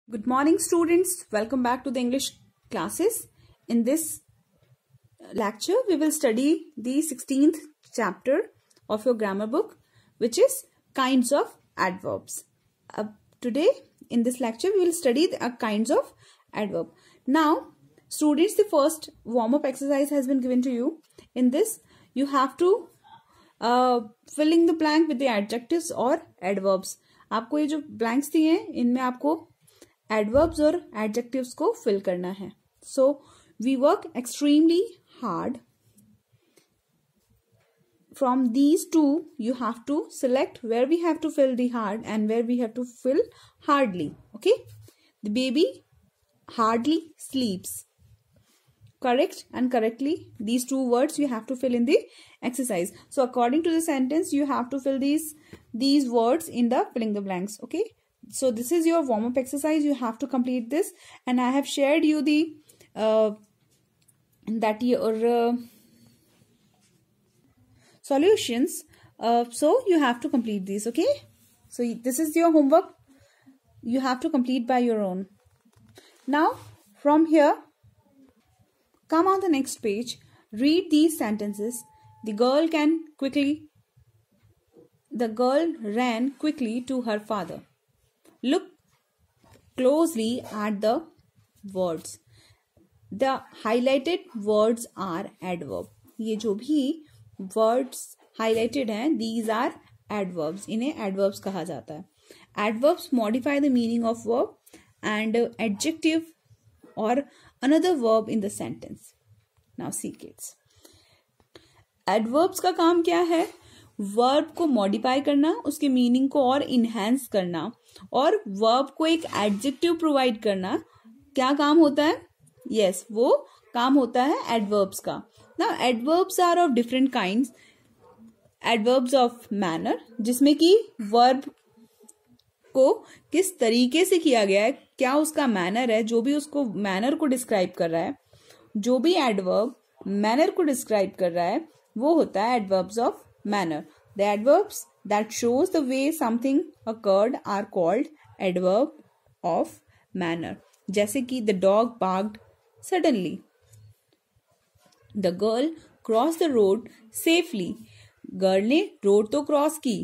Good morning, students. Welcome back to the English classes. In this lecture, we will study the 16th chapter of your grammar book, which is kinds of adverbs. Today, in this lecture, we will study the kinds of adverb. Now, students, the first warm-up exercise has been given to you. In this, you have to fill in the blank with the adjectives or adverbs. आपको ये जो blanks दिए हैं, इनमें आपको adverbs और adjectives को fill करना है. So we work extremely hard. From these two, you have to select where we have to fill the hard and where we have to fill hardly. Okay? The baby hardly sleeps. Correct and correctly, these two words you have to fill in the exercise. So according to the sentence, you have to fill these words in the filling the blanks. Okay? So this is your warm-up exercise. You have to complete this, and I have shared you the solutions. So you have to complete these. Okay? So this is your homework. You have to complete by your own. Now from here, come on the next page. Read these sentences. The girl ran quickly to her father. Look closely at the words. The highlighted words are adverb. ये जो भी words highlighted हैं, these are adverbs. इन्हें adverbs कहा जाता है. Adverbs modify the meaning of verb and adjective or another verb in the sentence. Now see kids. Adverbs का काम क्या है? वर्ब को मॉडिफाई करना, उसके मीनिंग को और इनहेंस करना और वर्ब को एक एडजेक्टिव प्रोवाइड करना. क्या काम होता है? यस, वो काम होता है एडवर्ब्स का. Now adverbs are of different kinds. Adverbs of manner, जिसमें कि वर्ब को किस तरीके से किया गया है, क्या उसका मैनर है, जो भी उसको मैनर को डिस्क्राइब कर रहा है, जो भी एडवर्ब मैनर को डिस्क्राइब कर रहा है, वो होता है adverbs of manner. The adverbs that shows the way something occurred are called adverb of manner. जैसे कि the dog barked suddenly. The girl crossed the road safely. Girl ने रोड तो क्रॉस की,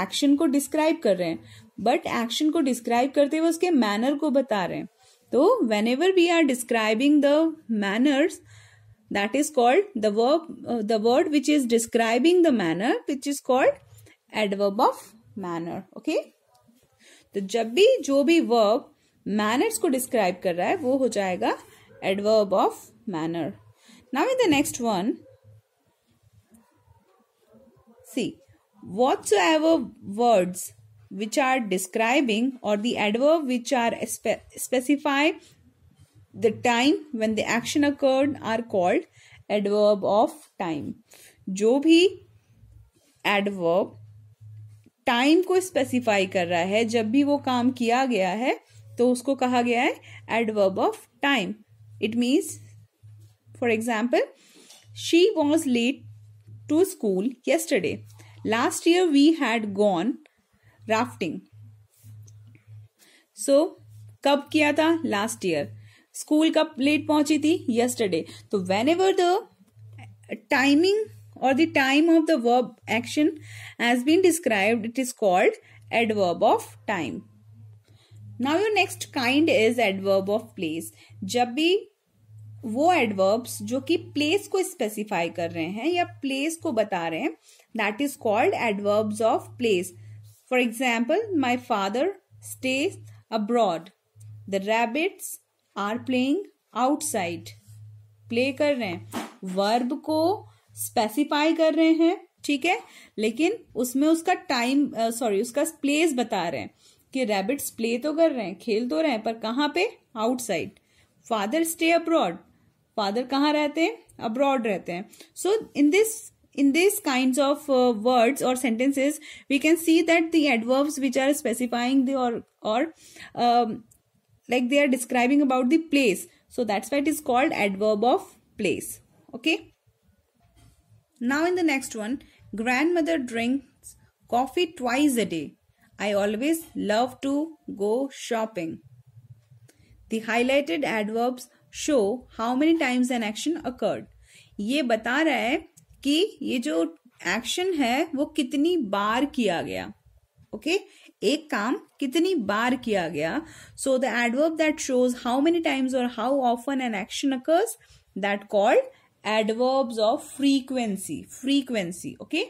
एक्शन को डिस्क्राइब कर रहे हैं, but action को डिस्क्राइब करते हुए उसके मैनर को बता रहे हैं. तो whenever we are describing the manners, that is called the word which is describing the manner, which is called adverb of manner. Okay? तो जब भी जो भी verb manners को describe कर रहा है, वो हो जाएगा adverb of manner. Now in the next one, see, whatsoever words which are describing or the adverb which are specify the time when the action occurred are called adverb of time. जो भी adverb time को specify कर रहा है, जब भी वो काम किया गया है, तो उसको कहा गया है adverb of time. It means, for example, she was late to school yesterday. Last year we had gone rafting. So कब किया था? Last year. स्कूल कब लेट पहुंची थी? yesterday. तो whenever the timing or the time of the verb action has been described, it is called adverb of time. Now your next kind is adverb of place. जब भी वो adverbs जो कि place को specify कर रहे हैं या place को बता रहे हैं, that is called adverbs of place. For example, my father stays abroad. The rabbits are playing outside. Play कर रहे हैं, वर्ब को स्पेसिफाई कर रहे हैं, ठीक है, लेकिन उसमें उसका टाइम उसका प्लेस बता रहे हैं कि रैबिट्स प्ले तो कर रहे हैं, खेल तो रहे हैं, पर कहाँ पे? Outside. Father stay abroad. Father कहाँ रहते हैं? अब्रॉड रहते हैं. सो in these kinds of words or sentences, we can see that the adverbs which are specifying the or like they are describing about the place. So that's why it is called adverb of place. Okay. Now in the next one, grandmother drinks coffee twice a day. I always love to go shopping. The highlighted adverbs show how many times an action occurred. ये बता रहा है कि ये जो action है वो कितनी बार किया गया. ओके, एक काम कितनी बार किया गया. So the adverb that shows how many times or how often an action occurs, that called adverbs of frequency. Okay,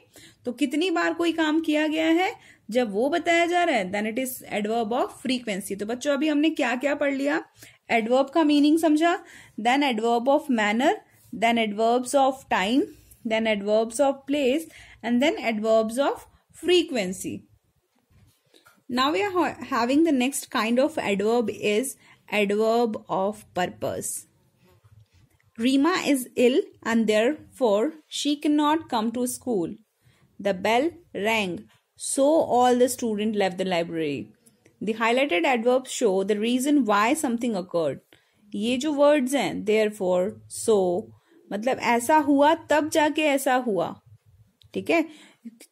तो कितनी बार कोई काम किया गया है जब वो बताया जा रहा है, then it is adverb of frequency. तो बच्चों अभी हमने क्या क्या पढ़ लिया. एडवर्ब का मीनिंग समझा, then adverb of manner, then adverbs of time, then adverbs of place, and then adverbs of frequency. Now we are having the next kind of adverb is adverb of purpose. Rima is ill and therefore she cannot come to school. The bell rang, so all the students left the library. The highlighted adverbs show the reason why something occurred. ये जो words हैं therefore, so, मतलब ऐसा हुआ तब जाके ऐसा हुआ. ठीक है,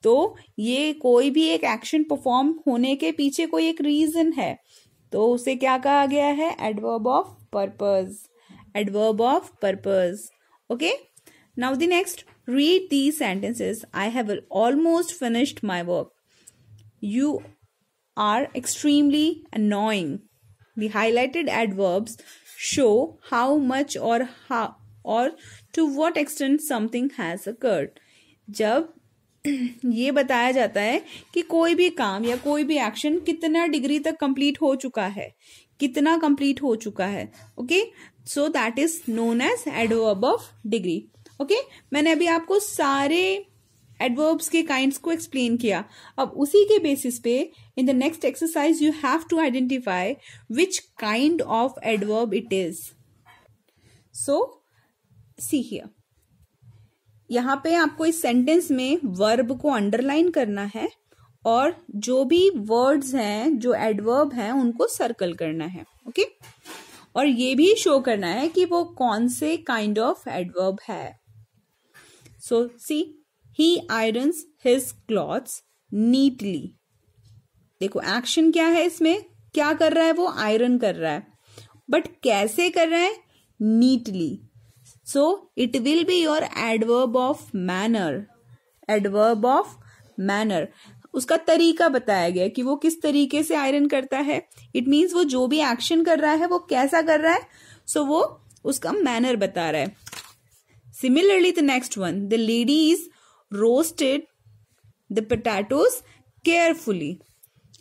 तो ये कोई भी एक एक्शन परफॉर्म होने के पीछे कोई एक रीजन है, तो उसे क्या कहा गया है, adverb of purpose. Adverb of purpose. Okay, now the next, read these sentences. I have almost finished my work. You are extremely annoying. The highlighted adverbs show how much or to what extent something has occurred. जब ये बताया जाता है कि कोई भी काम या कोई भी एक्शन कितना डिग्री तक कंप्लीट हो चुका है, कितना कंप्लीट हो चुका है. Okay, so that is known as adverb of degree. Okay, मैंने अभी आपको सारे एडवर्ब्स के काइंड्स को एक्सप्लेन किया. अब उसी के बेसिस पे in the next exercise you have to identify which kind of adverb it is. So see here, यहां पे आपको इस सेंटेंस में वर्ब को अंडरलाइन करना है और जो भी वर्ड्स हैं जो एडवर्ब हैं उनको सर्कल करना है. ओके, और ये भी शो करना है कि वो कौन से काइंड ऑफ एडवर्ब है. सो सी, ही आयरन्स हिज क्लॉथ्स नीटली. देखो एक्शन क्या है इसमें, क्या कर रहा है, वो आयरन कर रहा है, बट कैसे कर रहा है, neatly. So it will be your adverb of manner. Adverb of manner. उसका तरीका बताया गया कि वो किस तरीके से आयरन करता है. इट मीन्स वो जो भी एक्शन कर रहा है वो कैसा कर रहा है, सो वो उसका मैनर बता रहा है. Similarly the next one, the ladies roasted the potatoes carefully.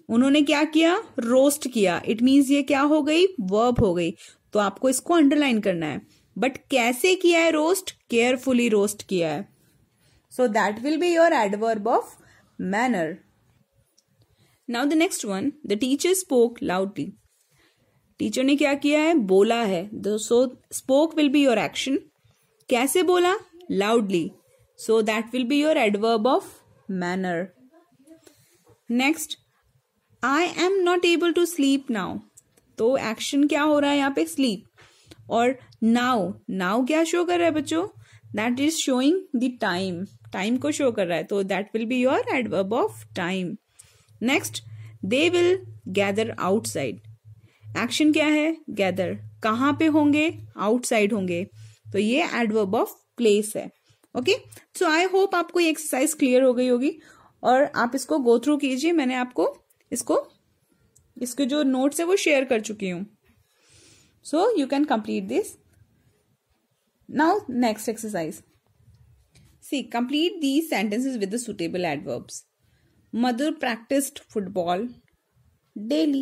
उन्होंने क्या किया, रोस्ट किया. इट मीन्स ये क्या हो गई, वर्ब हो गई. तो आपको इसको अंडरलाइन करना है. बट कैसे किया है रोस्ट, केयरफुली रोस्ट किया है. So that will be your adverb of manner. Now the next one, the teacher spoke loudly. Teacher ने क्या किया है, बोला है. So spoke will be your action. कैसे बोला, loudly. So that will be your adverb of manner. Next, I am not able to sleep now. तो action क्या हो रहा है यहाँ पे, स्लीप. और नाउ क्या शो कर रहा है बच्चों, that is showing the time. Time को शो कर रहा है, तो that will be your adverb of time. Next, they will gather outside. Action क्या है, गैदर. कहाँ पे होंगे, आउटसाइड होंगे, तो ये एडवर्ब ऑफ प्लेस है. ओके, सो आई होप आपको ये एक्सरसाइज क्लियर हो गई होगी और आप इसको गो थ्रू कीजिए. मैंने आपको इसके जो नोट्स है वो शेयर कर चुकी हूं. So you can complete this. Now next exercise. See, complete these sentences with the suitable adverbs. Mother practiced football daily.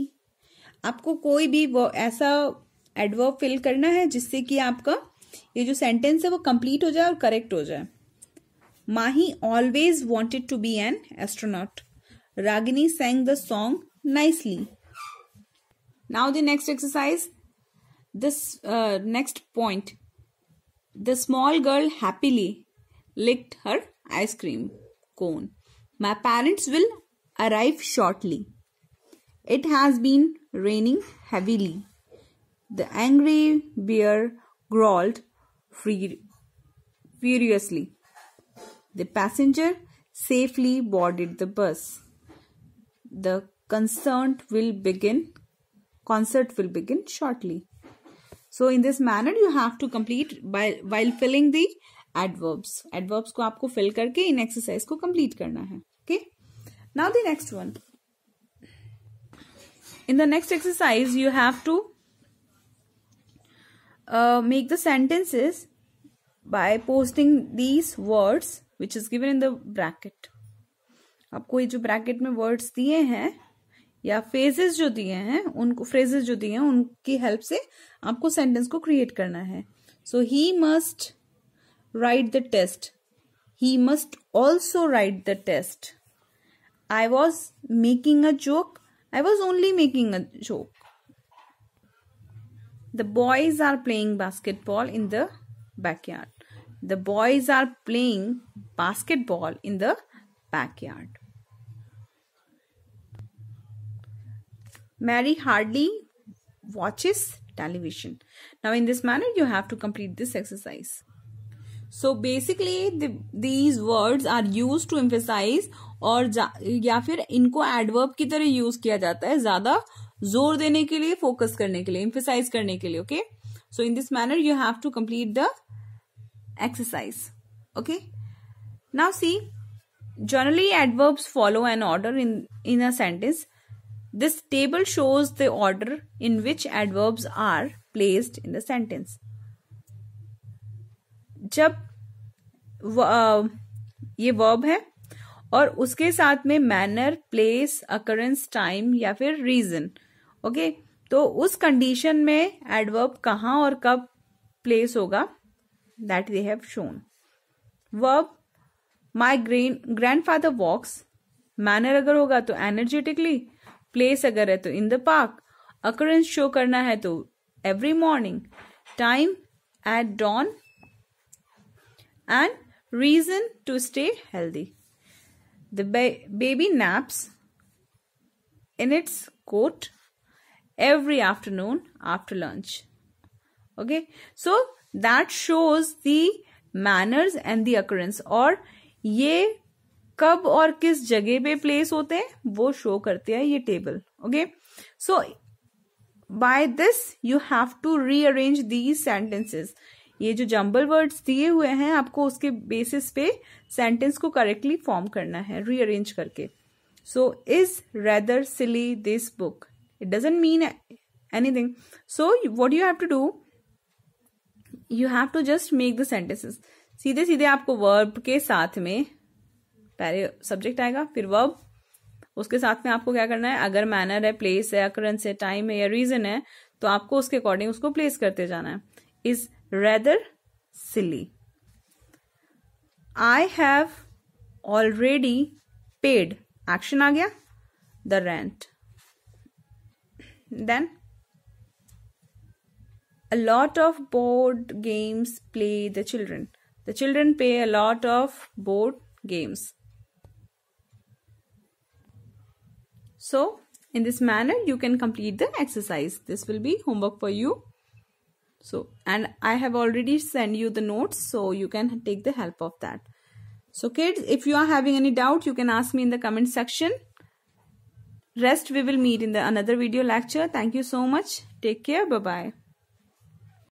आपको कोई भी ऐसा एडवर्ब फिल करना है जिससे कि आपका ये जो सेंटेंस है वो कंप्लीट हो जाए और करेक्ट हो जाए. Mahi always wanted to be an astronaut. Ragini sang the song nicely. Now the next exercise. This next point, the small girl happily licked her ice cream cone. My parents will arrive shortly. It has been raining heavily. The angry bear growled furiously. The passenger safely boarded the bus. The concert will begin shortly. So in this manner you have to complete while filling the adverbs. Adverbs को आपको fill करके इन exercise को complete करना है. Okay. Now the next one. In the next exercise you have to make the sentences by posting these words which is given in the bracket. आपको ये जो bracket में वर्ड्स दिए हैं या फ्रेजेस जो दिए हैं उनकी हेल्प से आपको सेंटेंस को क्रिएट करना है. So he must write the test. He must also write the test. I was making a joke. I was only making a joke. The boys are playing basketball in the backyard. The boys are playing basketball in the backyard. Mary hardly watches television. Now in this manner you have to complete this exercise. So basically these words are used to emphasize और या फिर इनको adverb की तरह use किया जाता है ज्यादा जोर देने के लिए, फोकस करने के लिए, emphasize करने के लिए. Okay. So in this manner you have to complete the exercise. Okay. Now see, generally adverbs follow an order in a sentence. This table shows the order in which adverbs are placed in the sentence. जब ये verb है और उसके साथ में manner, place, occurrence, time या फिर reason. Okay. तो उस कंडीशन में adverb कहाँ और कब place होगा that they have shown. Verb, my grandfather walks. Manner अगर होगा तो energetically. Place अगर है तो in the park. Occurrence show करना है तो every morning. Time at dawn. And reason to stay healthy. The baby naps in its coat every afternoon after lunch. Okay. So that shows the manners and the occurrence. और ये कब और किस जगह पे प्लेस होते हैं वो शो करते हैं ये table. Okay. So by this you have to rearrange these sentences. ये जो जंबल वर्ड्स दिए हुए हैं आपको उसके बेसिस पे सेंटेंस को करेक्टली फॉर्म करना है रीअरेंज करके. So is rather silly this book. It doesn't mean anything. So what you have to do, you have to just make the sentences. सीधे सीधे आपको verb के साथ में पहले subject आएगा फिर verb, उसके साथ में आपको क्या करना है, अगर manner है, place है, occurrence है, time है या reason है तो आपको उसके according उसको place करते जाना है. is rather silly. I have already paid. action आ गया, the rent. Then a lot of board games play the children. The children play a lot of board games. So, in this manner, you can complete the exercise. This will be homework for you. So, and I have already sent you the notes, so you can take the help of that. So, kids, if you are having any doubt, you can ask me in the comment section. Rest we will meet in the another video lecture. Thank you so much. Take care. Bye-bye.